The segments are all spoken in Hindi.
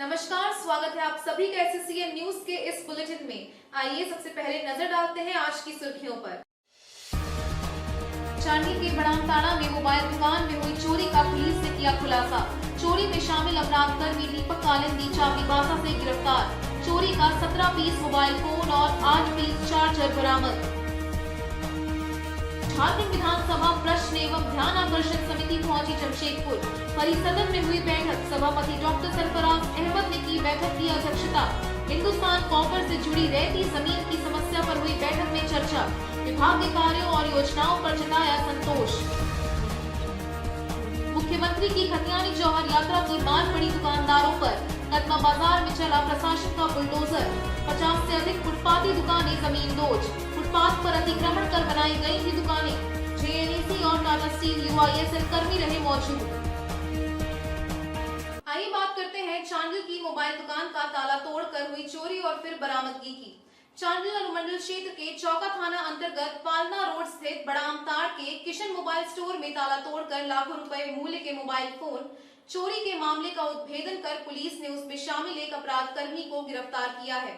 नमस्कार, स्वागत है आप सभी का एसएससीएन न्यूज के इस बुलेटिन में। आइए सबसे पहले नजर डालते हैं आज की सुर्खियों पर। चांदी के बड़ामताड़ा में मोबाइल दुकान में हुई चोरी का पुलिस ने किया खुलासा। चोरी में शामिल अपराध कर्मी दीपक कालिंदी चाबीबासा से गिरफ्तार। चोरी का 17 पीस मोबाइल फोन और 8 पीस चार्जर बरामद। झारखंड विधानसभा प्रश्न एवं ध्यान आकर्षण समिति पहुंची जमशेदपुर। परिसदन में हुई बैठक। सभापति डॉक्टर सरफराज अहमद ने की बैठक की अध्यक्षता। हिंदुस्तान कॉपर से जुड़ी रहती जमीन की समस्या पर हुई बैठक में चर्चा। विभाग के कार्यों और योजनाओं पर जताया संतोष। मुख्यमंत्री की खतियानी जौहर यात्रा की मार पड़ी दुकानदारों पर। कदमा बाजार में चला प्रशासन का बुलडोजर। 50 से अधिक फुटपाती दुकानें जमींदोज। फुटपाथ पर अतिक्रमण कर बनाई गई थी दुकानें। जेएनईसी और टाटा स्टील यूआईएसएल कर्मी रहे मौजूद। आइए बात करते हैं चांडिल की मोबाइल दुकान का ताला तोड़कर हुई चोरी और फिर बरामदगी की। चांडिल अनुमंडल क्षेत्र के चौका थाना अंतर्गत पालना रोड स्थित बड़ामताड़ के किशन मोबाइल स्टोर में ताला तोड़कर लाखों रुपए मूल्य के मोबाइल फोन चोरी के मामले का उद्भेदन कर पुलिस ने उसमें शामिल एक अपराध कर्मी को गिरफ्तार किया है।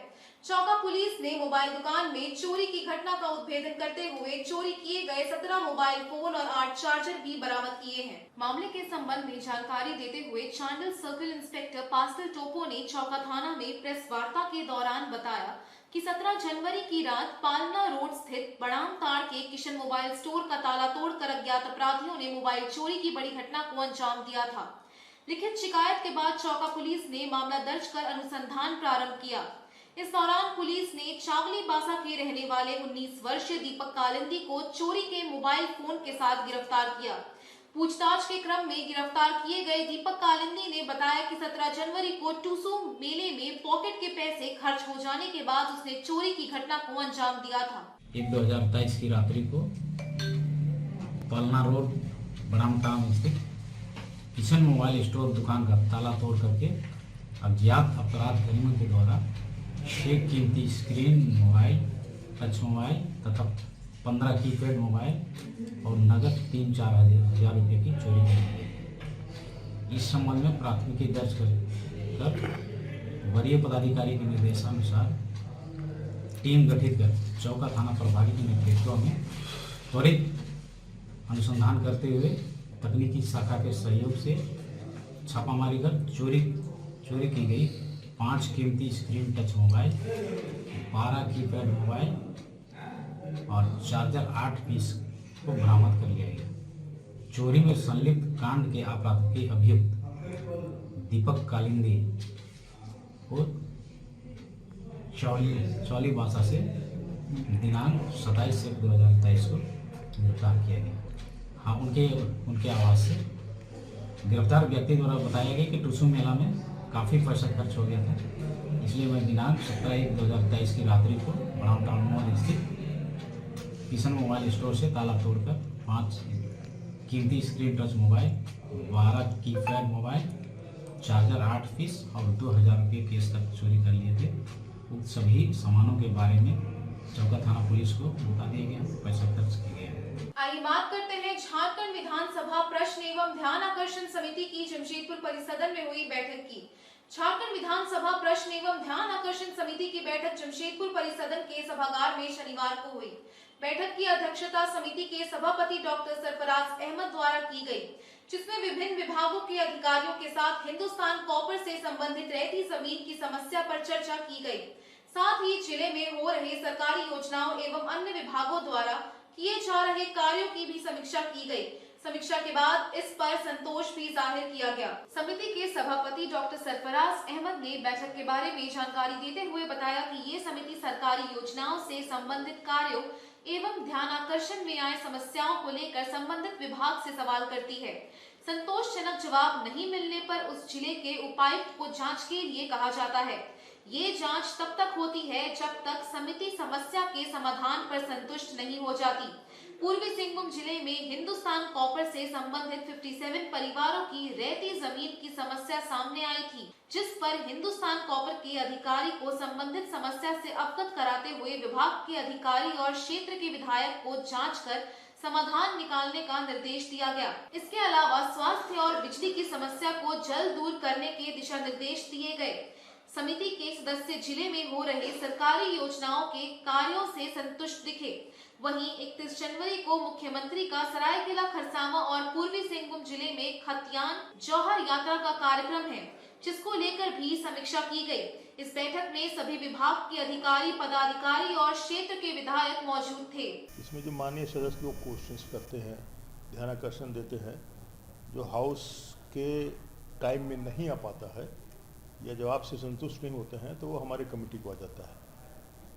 चौका पुलिस ने मोबाइल दुकान में चोरी की घटना का उद्भेदन करते हुए चोरी किए गए 17 मोबाइल फोन और 8 चार्जर भी बरामद किए हैं। मामले के संबंध में जानकारी देते हुए चांडिल सर्किल इंस्पेक्टर पास्कल टोपो ने चौका थाना में प्रेस वार्ता के दौरान बताया कि 17 जनवरी की रात पालना रोड स्थित बड़ामताड़ के किशन मोबाइल स्टोर का ताला तोड़कर अज्ञात अपराधियों ने मोबाइल चोरी की बड़ी घटना को अंजाम दिया था। लिखित शिकायत के बाद चौका पुलिस ने मामला दर्ज कर अनुसंधान प्रारंभ किया। इस दौरान पुलिस ने चावलीबासा के रहने वाले 19 वर्षीय दीपक कालिंदी को चोरी के मोबाइल फोन के साथ गिरफ्तार किया। पूछताछ के क्रम में गिरफ्तार किए गए दीपक कालिंदी ने बताया कि 17 जनवरी को टूसू मेले में पॉकेट के पैसे खर्च हो जाने के बाद उसने चोरी की घटना को अंजाम दिया था। 2023 की रात्रि को पलना रोड बड़ामताड़ स्थित किशन मोबाइल स्टोर दुकान का ताला तोड़ करके अज्ञात अपराध कर्मियों के द्वारा 6 कीमती स्क्रीन मोबाइल, टच मोबाइल तथा 15 कीपैड मोबाइल और नगद 3-4 हजार रुपये की चोरी कर इस संबंध में प्राथमिकी दर्ज कर वरीय पदाधिकारी के निर्देशानुसार टीम गठित कर चौका थाना प्रभारी के नेतृत्व में त्वरित अनुसंधान करते हुए तकनीकी शाखा के सहयोग से छापामारी कर चोरी की गई 5 कीमती screen touch mobile, 12 keypad mobile और चार्जर 8 पीस को बरामद कर लिया गया। चोरी में संलिप्त कांड के अपराध के अभियुक्त दीपक कालिंदी को चावलीबासा से दिनांक 27 से 2023 को गिरफ्तार किया गया। हाँ, उनके आवाज से गिरफ्तार व्यक्ति द्वारा बताया गया कि टूसू मेला में काफ़ी पैसा खर्च हो गया था, इसलिए मैं दिनांक 17/1/2023 की रात्रि को बड़ामताड़ मोड़ स्थित किशन मोबाइल स्टोर से ताला तोड़कर 5 कीमती screen touch mobile, 12 keypad mobile, charger 8 piece और 2000 रुपये केस तक चोरी कर लिए थे। उन सभी सामानों के बारे में चौका थाना पुलिस को बता दिया गया, पैसा खर्च किया गया। आइए बात करते हैं झारखंड विधानसभा प्रश्न एवं ध्यान आकर्षण समिति की जमशेदपुर परिसदन में हुई बैठक की। झारखंड विधानसभा प्रश्न एवं ध्यान आकर्षण समिति की बैठक जमशेदपुर परिसदन के सभागार में शनिवार को हुई। बैठक की अध्यक्षता समिति के सभापति डॉक्टर सरफराज अहमद द्वारा की गई, जिसमें विभिन्न विभागों के अधिकारियों के साथ हिंदुस्तान कॉपर से संबंधित रहती जमीन की समस्या पर चर्चा की गई। साथ ही जिले में हो रहे सरकारी योजनाओं एवं अन्य विभागों द्वारा किए जा रहे कार्यों की भी समीक्षा की गई। समीक्षा के बाद इस पर संतोष भी जाहिर किया गया। समिति के सभापति डॉक्टर सरफराज अहमद ने बैठक के बारे में जानकारी देते हुए बताया कि ये समिति सरकारी योजनाओं से संबंधित कार्यों एवं ध्यान आकर्षण में आए समस्याओं को लेकर संबंधित विभाग से सवाल करती है। संतोषजनक जवाब नहीं मिलने पर उस जिले के उपायुक्त को जांच के लिए कहा जाता है। ये जांच तब तक होती है जब तक समिति समस्या के समाधान पर संतुष्ट नहीं हो जाती। पूर्वी सिंहभूम जिले में हिंदुस्तान कॉपर से संबंधित 57 परिवारों की रहती जमीन की समस्या सामने आई थी, जिस पर हिंदुस्तान कॉपर के अधिकारी को संबंधित समस्या से अवगत कराते हुए विभाग के अधिकारी और क्षेत्र के विधायक को जांच कर समाधान निकालने का निर्देश दिया गया। इसके अलावा स्वास्थ्य और बिजली की समस्या को जल्द दूर करने के दिशा निर्देश दिए गए। समिति के सदस्य जिले में हो रहे सरकारी योजनाओं के कार्यों से संतुष्ट दिखे। वहीं 31 जनवरी को मुख्यमंत्री का सरायकेला खरसावां और पूर्वी सिंहभूम जिले में खतियान जौहर यात्रा का कार्यक्रम है, जिसको लेकर भी समीक्षा की गई। इस बैठक में सभी विभाग के अधिकारी, पदाधिकारी और क्षेत्र के विधायक मौजूद थे। इसमें जो माननीय सदस्य लोग क्वेश्चंस करते हैं, ध्यान आकर्षण देते हैं, जो हाउस के टाइम में नहीं आ पाता है या जवाब से संतुष्ट नहीं होते हैं, तो वो हमारे कमेटी को आ जाता है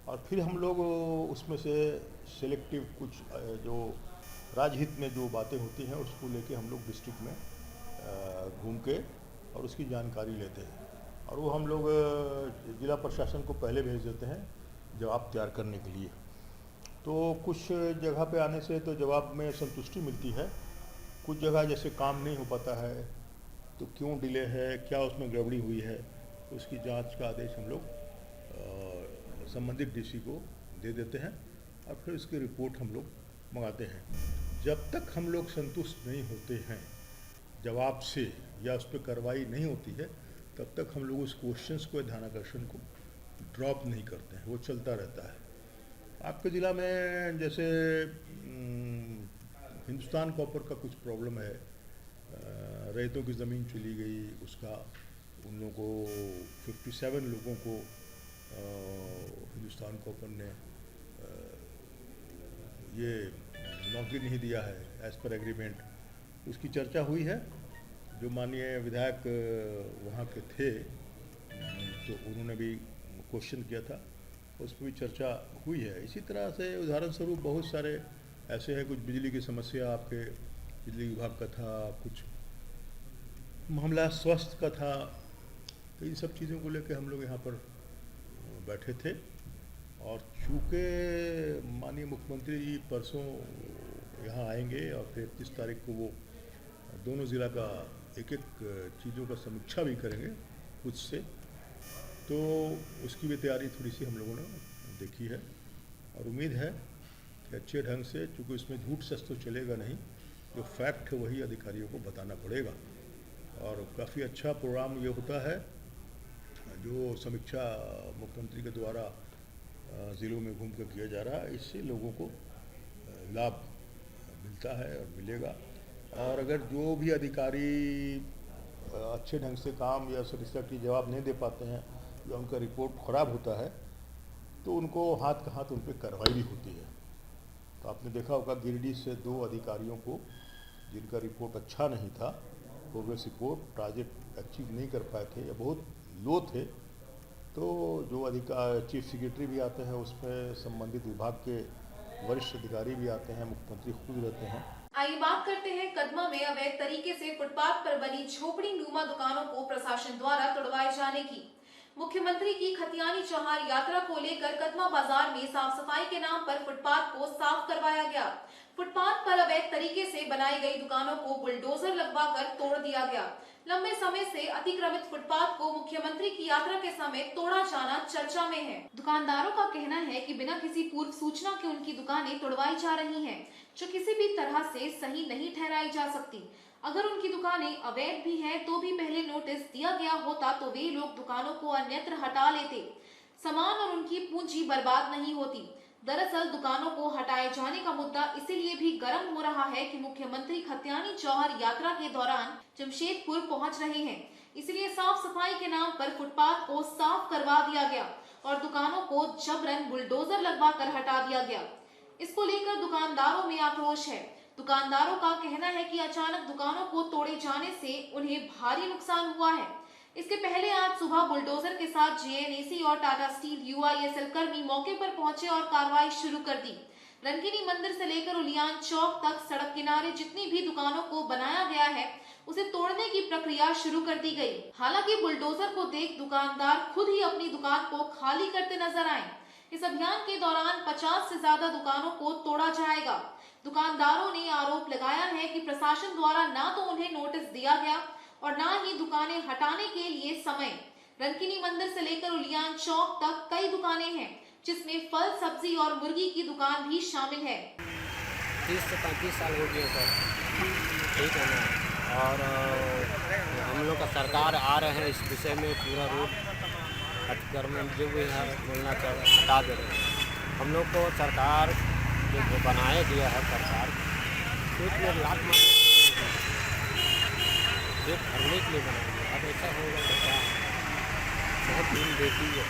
और फिर हम लोग उसमें से सिलेक्टिव कुछ जो राजहित में जो बातें होती हैं उसको लेके हम लोग डिस्ट्रिक्ट में घूम के और उसकी जानकारी लेते हैं और वो हम लोग जिला प्रशासन को पहले भेज देते हैं जवाब तैयार करने के लिए। तो कुछ जगह पे आने से तो जवाब में संतुष्टि मिलती है, कुछ जगह जैसे काम नहीं हो पाता है तो क्यों डिले है, क्या उसमें गड़बड़ी हुई है, उसकी जांच का आदेश हम लोग संबंधित डीसी को दे देते हैं और फिर उसकी रिपोर्ट हम लोग मंगाते हैं। जब तक हम लोग संतुष्ट नहीं होते हैं जवाब से या उस पर कार्रवाई नहीं होती है, तब तक हम लोग उस क्वेश्चंस को, ध्यानाकर्षण को ड्रॉप नहीं करते हैं, वो चलता रहता है। आपके ज़िला में जैसे हिंदुस्तान कॉपर का कुछ प्रॉब्लम है, रैयतों की ज़मीन चली गई, उसका उन लोगों को 57 लोगों को हिंदुस्तान कॉपर ने ये नौकरी नहीं दिया है एज़ पर एग्रीमेंट। उसकी चर्चा हुई है, जो माननीय विधायक वहाँ के थे तो उन्होंने भी क्वेश्चन किया था, उस पर भी चर्चा हुई है। इसी तरह से उदाहरण स्वरूप बहुत सारे ऐसे हैं, कुछ बिजली की समस्या आपके बिजली विभाग का था, कुछ मामला स्वास्थ्य का था, तो इन सब चीज़ों को लेकर हम लोग यहाँ पर बैठे थे। और चूँकि माननीय मुख्यमंत्री जी परसों यहाँ आएंगे और फिर 31 तारीख को वो दोनों ज़िला का एक एक चीज़ों का समीक्षा भी करेंगे खुद से, तो उसकी भी तैयारी थोड़ी सी हम लोगों ने देखी है और उम्मीद है कि अच्छे ढंग से, चूँकि उसमें झूठ सच तो चलेगा नहीं, जो फैक्ट है वही अधिकारियों को बताना पड़ेगा। और काफ़ी अच्छा प्रोग्राम ये होता है जो समीक्षा मुख्यमंत्री के द्वारा ज़िलों में घूम कर किया जा रहा है। इससे लोगों को लाभ मिलता है और मिलेगा। और अगर जो भी अधिकारी अच्छे ढंग से काम या सेटिस्फैक्टरी जवाब नहीं दे पाते हैं या उनका रिपोर्ट ख़राब होता है, तो उनको हाथ का हाथ उन पर कार्रवाई भी होती है। तो आपने देखा होगा गिरिडीह से 2 अधिकारियों को, जिनका रिपोर्ट अच्छा नहीं था, प्रोग्रेस रिपोर्ट, टारगेट अचीव नहीं कर पाए थे या बहुत लो थे, तो जो चीफ सेक्रेटरी भी आते हैं, उसमें संबंधित विभाग के वरिष्ठ अधिकारी भी आते हैं, मुख्यमंत्री खुद रहते हैं। आइए बात करते हैं कदमा में अवैध तरीके से फुटपाथ पर बनी झोपड़ी नुमा दुकानों को प्रशासन द्वारा तोड़वाए जाने की। मुख्यमंत्री की खतियानी जौहर यात्रा को लेकर कदमा बाजार में साफ सफाई के नाम पर फुटपाथ को साफ करवाया गया। फुटपाथ पर अवैध तरीके से बनाई गई दुकानों को बुलडोजर लगवाकर तोड़ दिया गया। लंबे समय से अतिक्रमित फुटपाथ को मुख्यमंत्री की यात्रा के समय तोड़ा जाना चर्चा में है। दुकानदारों का कहना है कि बिना किसी पूर्व सूचना के उनकी दुकानें तोड़वाई जा रही हैं, जो किसी भी तरह से सही नहीं ठहराई जा सकती। अगर उनकी दुकानें अवैध भी हैं, तो भी पहले नोटिस दिया गया होता तो वे लोग दुकानों को अन्यत्र हटा लेते, सामान और उनकी पूंजी बर्बाद नहीं होती। दरअसल दुकानों को हटाए जाने का मुद्दा इसीलिए भी गर्म हो रहा है कि मुख्यमंत्री खतियानी जौहर यात्रा के दौरान जमशेदपुर पहुंच रहे हैं, इसलिए साफ सफाई के नाम पर फुटपाथ को साफ करवा दिया गया और दुकानों को जबरन बुलडोजर लगवा कर हटा दिया गया। इसको लेकर दुकानदारों में आक्रोश है। दुकानदारों का कहना है कि अचानक दुकानों को तोड़े जाने से उन्हें भारी नुकसान हुआ है। इसके पहले आज सुबह बुलडोजर के साथ जेएनएसी और टाटा स्टील यूआईएसएल कर्मी मौके पर पहुंचे और कार्रवाई शुरू कर दी। रंगीनी मंदिर से लेकर उलियान चौक तक सड़क किनारे जितनी भी दुकानों को बनाया गया है, उसे तोड़ने की प्रक्रिया शुरू कर दी गई। हालांकि बुलडोजर को देख दुकानदार खुद ही अपनी दुकान को खाली करते नजर आए। इस अभियान के दौरान 50 से ज्यादा दुकानों को तोड़ा जाएगा। दुकानदारों ने आरोप लगाया है कि प्रशासन द्वारा ना तो उन्हें नोटिस दिया गया और ना ही दुकानें हटाने के लिए समय। रंगीनी मंदिर से लेकर उलियान चौक तक कई दुकानें हैं, जिसमें फल, सब्जी और मुर्गी की दुकान भी शामिल है। 30 से 35 साल हो गए सर, ठीक है ना। और हम लोग का सरकार आ रहे हैं इस विषय में पूरा रोड अतिक्रमण जो भी है बोलना चाहिए हटा दे रहे हैं। हम लोग को सरकार जो बनाया गया है सरकार खेत में लात मारने खेत भरने के लिए बनाया गया। अब ऐसा होगा तो क्या बहुत तीन बेटी है,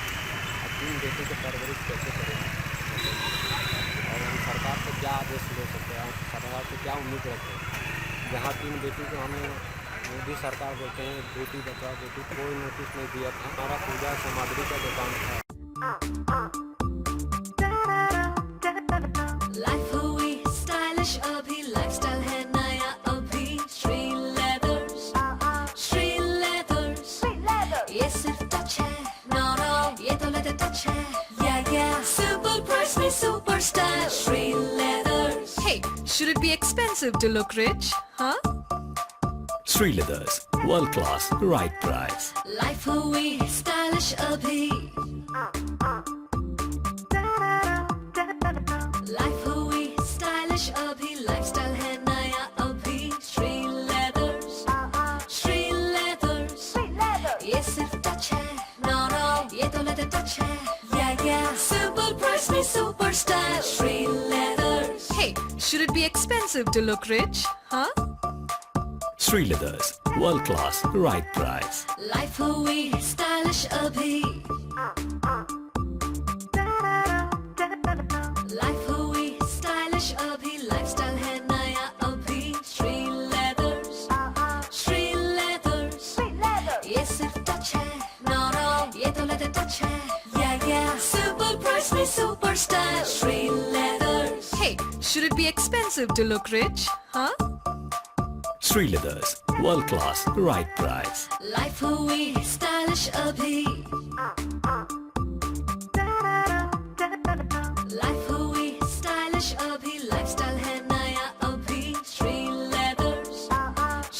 अब तीन बेटी की परवरिश कैसे करेंगे। और हम सरकार से क्या आदेश ले सकते हैं, सरकार से क्या उम्मीद रखते हैं। जहाँ तीन बेटी को हमें मोदी सरकार बोलते हैं बेटी बचाओ बेटी, कोई नोटिस नहीं दिया था। हमारा पूजा सामग्री का दुकान था। लाइफ हुई स्टाइलिश अभी, लाइफस्टाइल है नया अभी। श्री लेदर्स, श्री लेदर्स, ये सिर्फ टच है, नो नो ये तो लेदर टच है। या सुपर प्राइस में super style. Shri leathers. Hey, should it be expensive to look rich? Huh? Sri Leathers, world class, right price. Life हुई स्टाइलिश अभी, लाइफ हुई स्टाइलिश अभी। लाइफस्टाइल है नया अभी। श्री लेदर्स, श्री लेदर्स, ये सिर्फ टच है, नो नो ये तो लेदर टच है। या सुपर प्राइस में super style. Shri leathers. Hey, should it be expensive to look rich? Huh? Sri Leathers, world class, right price. Life हुई स्टाइलिश अभी, लाइफ हुई स्टाइलिश अभी। लाइफस्टाइल है नया अभी। श्री लेदर्स, श्री लेदर्स, ये सिर्फ टच है, नो नो ये तो लेदर टच है। या सुपर प्राइस में super style. Shri leathers. Hey, should it be expensive to look rich? Huh? Sri Leathers, world class, right price. Life हुई स्टाइलिश अभी, लाइफ हुई स्टाइलिश अभी। लाइफस्टाइल है नया अभी। Shri leathers,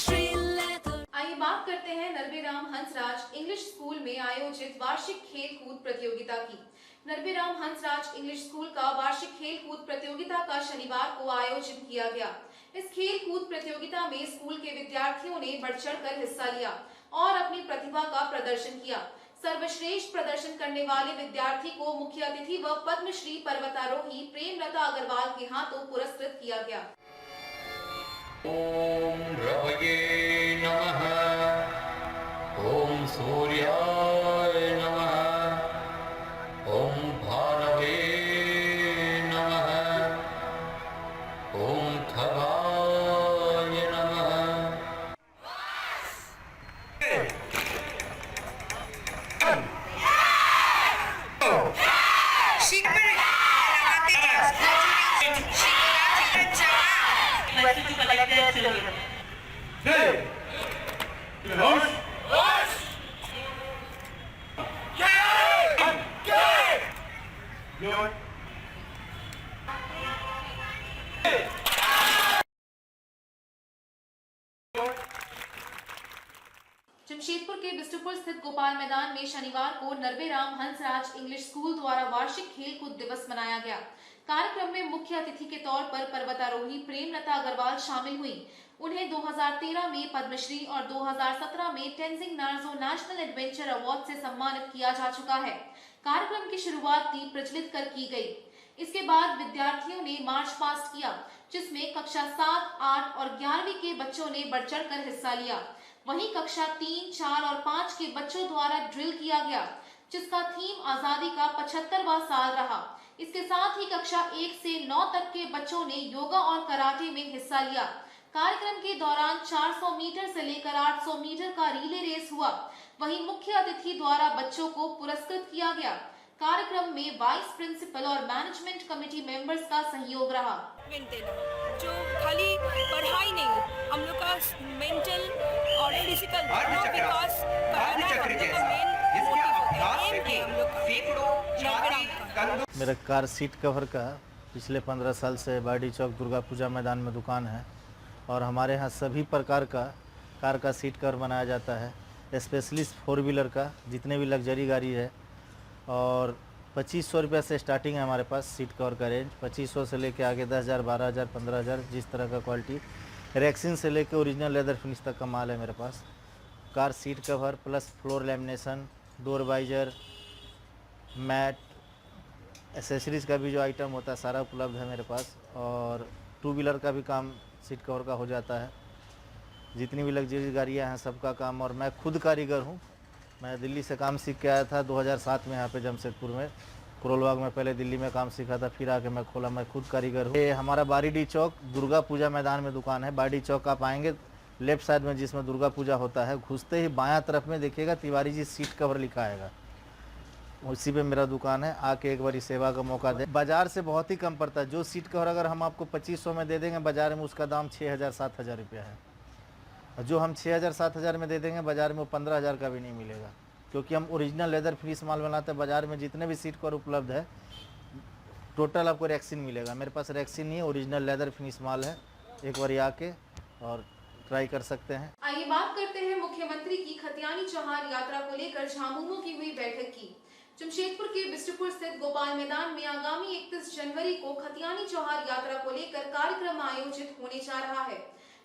Shri leathers. आइए बात करते हैं नरबेराम हंसराज इंग्लिश स्कूल में आयोजित वार्षिक खेल कूद प्रतियोगिता की। नरबेराम हंसराज इंग्लिश स्कूल का वार्षिक खेल कूद प्रतियोगिता का शनिवार को आयोजन किया गया। इस खेल कूद प्रतियोगिता में स्कूल के विद्यार्थियों ने बढ़ चढ़कर हिस्सा लिया और अपनी प्रतिभा का प्रदर्शन किया। सर्वश्रेष्ठ प्रदर्शन करने वाले विद्यार्थी को मुख्य अतिथि व पद्मश्री पर्वतारोही प्रेमलता अग्रवाल के हाथों पुरस्कृत किया गया। ओम रवये नमः, ओम सूर्याय नमः, ओम भानवे नमः, ओम खगाय नमः। जमशेदपुर के बिष्टुपुर स्थित गोपाल मैदान में शनिवार को नरबेराम हंसराज इंग्लिश स्कूल द्वारा वार्षिक खेल कूद दिवस मनाया गया। कार्यक्रम में मुख्य अतिथि के तौर पर पर्वतारोही प्रेमलता अग्रवाल शामिल हुई। उन्हें 2013 में पद्मश्री और 2017 में Tenzing Narzo national adventure award से सम्मानित किया जा चुका है। कार्यक्रम की शुरुआत दीप प्रज्वलित कर की गई। इसके बाद विद्यार्थियों ने मार्च पास्ट किया, जिसमें कक्षा 7, 8 और 11वीं के बच्चों ने बढ़ चढ़ कर हिस्सा लिया। वहीं कक्षा 3, 4 और 5 के बच्चों द्वारा ड्रिल किया गया, जिसका थीम आजादी का 75वां साल रहा। इसके साथ ही कक्षा 1 से 9 तक के बच्चों ने योगा और कराटे में हिस्सा लिया। कार्यक्रम के दौरान 400 मीटर से लेकर 800 मीटर का रिले रेस हुआ। वहीं मुख्य अतिथि द्वारा बच्चों को पुरस्कृत किया गया। कार्यक्रम में वाइस प्रिंसिपल और मैनेजमेंट कमेटी मेंबर्स का सहयोग रहा। जो खाली पढ़ाई नहीं, हम लोग का मेंटल और फिजिकल दोनों विकास कराना हम लोग का मेन मोटिव होता है। मेरा कार सीट कवर का पिछले 15 साल से बाडी चौक दुर्गा पूजा मैदान में दुकान है और हमारे यहाँ सभी प्रकार का कार का सीट कवर बनाया जाता है, स्पेशली 4 व्हीलर का, जितने भी लग्जरी गाड़ी है और 2500 रुपये से स्टार्टिंग है हमारे पास सीट कवर का रेंज। 2500 से लेके आगे 10,000, 12,000, 15,000 जिस तरह का क्वालिटी। रेक्सिन से लेके ओरिजिनल लेदर फिनिश तक का माल है मेरे पास। Car seat cover plus floor lamination, door visor, mat, accessories का भी जो आइटम होता है सारा उपलब्ध है मेरे पास। और टू व्हीलर का भी काम सीट कवर का हो जाता है। जितनी भी लग्जरी गाड़ियाँ हैं सबका काम। और मैं खुद कारीगर हूँ। मैं दिल्ली से काम सीख के आया था 2007 में यहाँ पे जमशेदपुर में करोलबाग में। पहले दिल्ली में काम सीखा था, फिर आके मैं खोला। मैं खुद कारीगर हूँ। ये हमारा बारीडी चौक दुर्गा पूजा मैदान में दुकान है। बारीडी चौक आप आएंगे लेफ्ट साइड में जिसमें दुर्गा पूजा होता है, घुसते ही बायां तरफ में देखिएगा तिवारी जी सीट कवर लिखा आएगा, उसी पे मेरा दुकान है। आके एक बारी सेवा का मौका दे। बाजार से बहुत ही कम पड़ता है। जो सीट कवर अगर हम आपको 2500 में दे देंगे, बाजार में उसका दाम 6,000-7,000 रुपया है। और जो हम 6,000-7,000 में दे देंगे, बाजार में वो 15,000 का भी नहीं मिलेगा, क्योंकि हम ओरिजिनल लेदर फिनिश माल बनाते हैं। बाजार में जितने भी सीट कवर उपलब्ध है टोटल आपको रेक्सिन मिलेगा। मेरे पास रेक्सिन नहीं है, ओरिजिनल लेदर फिनिश माल है। एक बार आके और ट्राई कर सकते हैं। आइए बात करते हैं मुख्यमंत्री की खतियानी चौहान यात्रा को लेकर झामुमो की हुई बैठक की। जमशेदपुर के बिष्टुपुर स्थित गोपाल मैदान में आगामी 31 जनवरी को खतियानी चौहान यात्रा को लेकर कार्यक्रम आयोजित होने जा रहा है।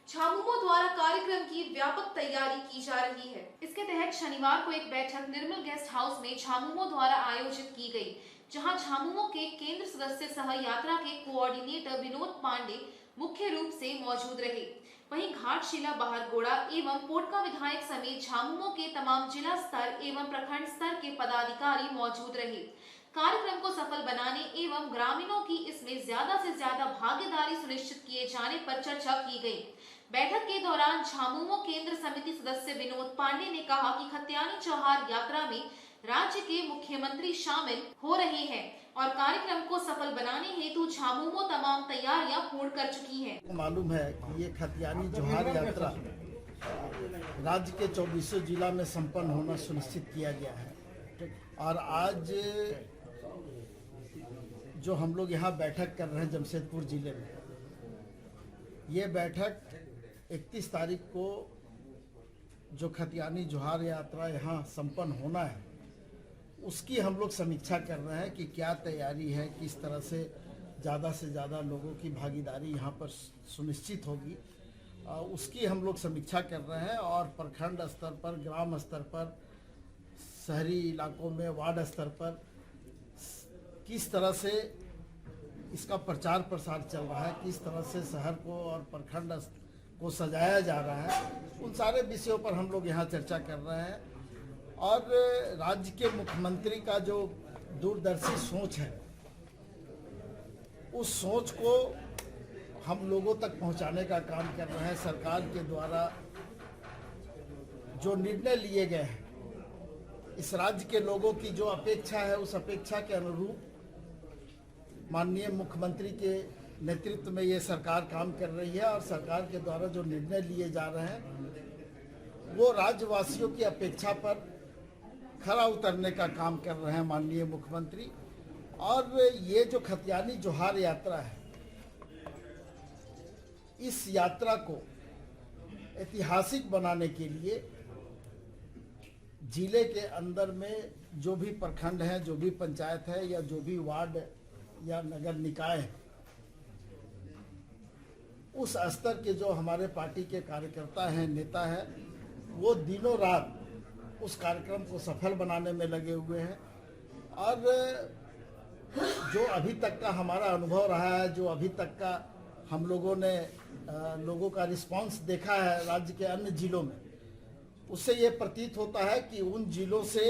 झामुमो द्वारा कार्यक्रम की व्यापक तैयारी की जा रही है। इसके तहत शनिवार को एक बैठक निर्मल गेस्ट हाउस में झामुमो द्वारा आयोजित की गई, जहां झामुमो के केंद्र सदस्य सह यात्रा के कोऑर्डिनेटर विनोद पांडे मुख्य रूप से मौजूद रहे। वहीं घाटशिला, बहरगोड़ा एवं पोटका विधायक समेत झामुमो के तमाम जिला स्तर एवं प्रखंड स्तर के पदाधिकारी मौजूद रहे। कार्यक्रम को सफल बनाने एवं ग्रामीणों की इसमें ज्यादा से ज्यादा भागीदारी सुनिश्चित किए जाने पर चर्चा की गई। बैठक के दौरान झामुमो केंद्र समिति सदस्य विनोद पांडे ने कहा कि खतियानी चौहान यात्रा में राज्य के मुख्यमंत्री शामिल हो रहे हैं और कार्यक्रम को सफल बनाने हेतु झामुमो तमाम तैयारियां पूर्ण कर चुकी हैं। मालूम है कि ये खतियानी जोहार यात्रा राज्य के 24 जिला में संपन्न होना सुनिश्चित किया गया है। और आज जो हम लोग यहाँ बैठक कर रहे हैं जमशेदपुर जिले में, ये बैठक 31 तारीख को जो खतियानी जोहार यात्रा यहाँ संपन्न होना है, उसकी हम लोग समीक्षा कर रहे हैं कि क्या तैयारी है, किस तरह से ज़्यादा लोगों की भागीदारी यहाँ पर सुनिश्चित होगी, उसकी हम लोग समीक्षा कर रहे हैं। और प्रखंड स्तर पर, ग्राम स्तर पर, शहरी इलाकों में, वार्ड स्तर पर किस तरह से इसका प्रचार प्रसार चल रहा है, किस तरह से शहर को और प्रखंड को सजाया जा रहा है, उन सारे विषयों पर हम लोग यहाँ चर्चा कर रहे हैं। और राज्य के मुख्यमंत्री का जो दूरदर्शी सोच है, उस सोच को हम लोगों तक पहुंचाने का काम कर रहे हैं। सरकार के द्वारा जो निर्णय लिए गए हैं, इस राज्य के लोगों की जो अपेक्षा है, उस अपेक्षा के अनुरूप माननीय मुख्यमंत्री के नेतृत्व में ये सरकार काम कर रही है। और सरकार के द्वारा जो निर्णय लिए जा रहे हैं, वो राज्यवासियों की अपेक्षा पर खरा उतरने का काम कर रहे हैं माननीय मुख्यमंत्री। और ये जो खतियानी जोहार यात्रा है, इस यात्रा को ऐतिहासिक बनाने के लिए जिले के अंदर में जो भी प्रखंड है, जो भी पंचायत है, या जो भी वार्ड या नगर निकाय है, उस स्तर के जो हमारे पार्टी के कार्यकर्ता हैं, नेता हैं, वो दिनों रात उस कार्यक्रम को सफल बनाने में लगे हुए हैं। और जो अभी तक का हमारा अनुभव रहा है, जो अभी तक का हम लोगों ने लोगों का रिस्पांस देखा है राज्य के अन्य जिलों में, उससे ये प्रतीत होता है कि उन जिलों से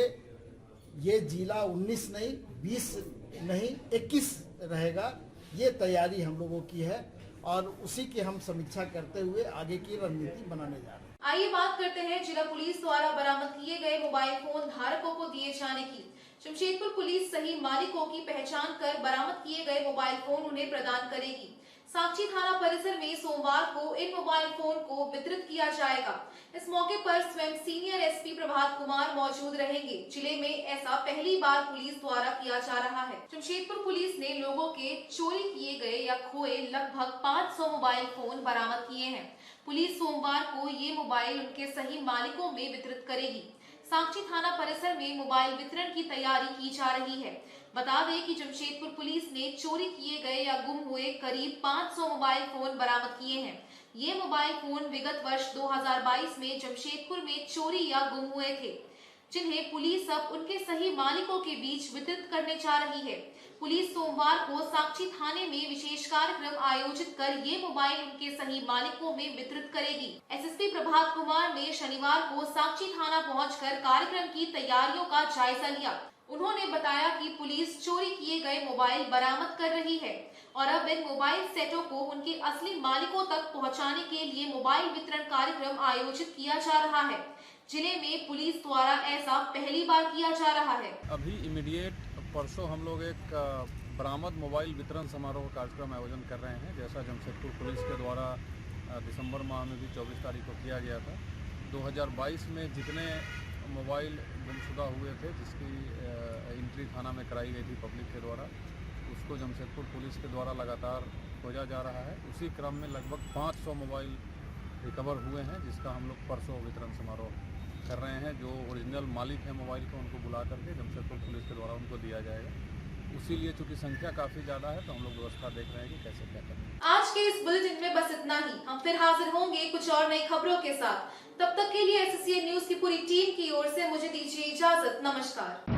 ये जिला 19 नहीं, 20 नहीं, 21 रहेगा। ये तैयारी हम लोगों की है और उसी की हम समीक्षा करते हुए आगे की रणनीति बनाने जा रहे हैं। आइए बात करते हैं जिला पुलिस द्वारा बरामद किए गए मोबाइल फोन धारकों को दिए जाने की। जमशेदपुर पुलिस सही मालिकों की पहचान कर बरामद किए गए मोबाइल फोन उन्हें प्रदान करेगी। साक्षी थाना परिसर में सोमवार को इन मोबाइल फोन को वितरित किया जाएगा। इस मौके पर स्वयं सीनियर एसपी प्रभात कुमार मौजूद रहेंगे। जिले में ऐसा पहली बार पुलिस द्वारा किया जा रहा है। जमशेदपुर पुलिस ने लोगों के चोरी किए गए या खोए लगभग 500 मोबाइल फोन बरामद किए हैं। पुलिस सोमवार को ये मोबाइल उनके सही मालिकों में वितरित करेगी। साक्षी थाना परिसर में मोबाइल वितरण की तैयारी की जा रही है। बता दें कि जमशेदपुर पुलिस ने चोरी किए गए या गुम हुए करीब 500 मोबाइल फोन बरामद किए हैं। ये मोबाइल फोन विगत वर्ष 2022 में जमशेदपुर में चोरी या गुम हुए थे, जिन्हें पुलिस अब उनके सही मालिकों के बीच वितरित करने जा रही है। पुलिस सोमवार को साक्षी थाने में विशेष कार्यक्रम आयोजित कर ये मोबाइल उनके सही मालिकों में वितरित करेगी। एसएसपी प्रभात कुमार ने शनिवार को साक्षी थाना पहुंचकर कार्यक्रम की तैयारियों का जायजा लिया। उन्होंने बताया कि पुलिस चोरी किए गए मोबाइल बरामद कर रही है और अब इन मोबाइल सेटों को उनके असली मालिकों तक पहुंचाने के लिए मोबाइल वितरण कार्यक्रम आयोजित किया जा रहा है। जिले में पुलिस द्वारा ऐसा पहली बार किया जा रहा है। अभी इमीडिएट परसों हम लोग एक बरामद मोबाइल वितरण समारोह कार्यक्रम आयोजन कर रहे हैं, जैसा जमशेदपुर पुलिस के द्वारा दिसंबर माह में भी 24 तारीख को किया गया था। 2022 में जितने मोबाइल गुमशुदा हुए थे, जिसकी एंट्री थाना में कराई गई थी पब्लिक के द्वारा, उसको जमशेदपुर पुलिस के द्वारा लगातार खोजा जा रहा है। उसी क्रम में लगभग 500 मोबाइल रिकवर हुए हैं, जिसका हम लोग परसों वितरण समारोह कर रहे हैं। जो ओरिजिनल मालिक हैं मोबाइल को, उनको बुला करके जमशेदपुर पुलिस के द्वारा उनको दिया जाएगा। उसी लिए चूँकि संख्या काफ़ी ज़्यादा है, तो हम लोग व्यवस्था देख रहे हैं कि कैसे क्या करें। आज के इस बुलेटिन में बस इतना ही। हम फिर हाजिर होंगे कुछ और नई खबरों के साथ। तब तक के लिए एसएससीएन न्यूज की पूरी टीम की ओर से मुझे दीजिए इजाजत। नमस्कार।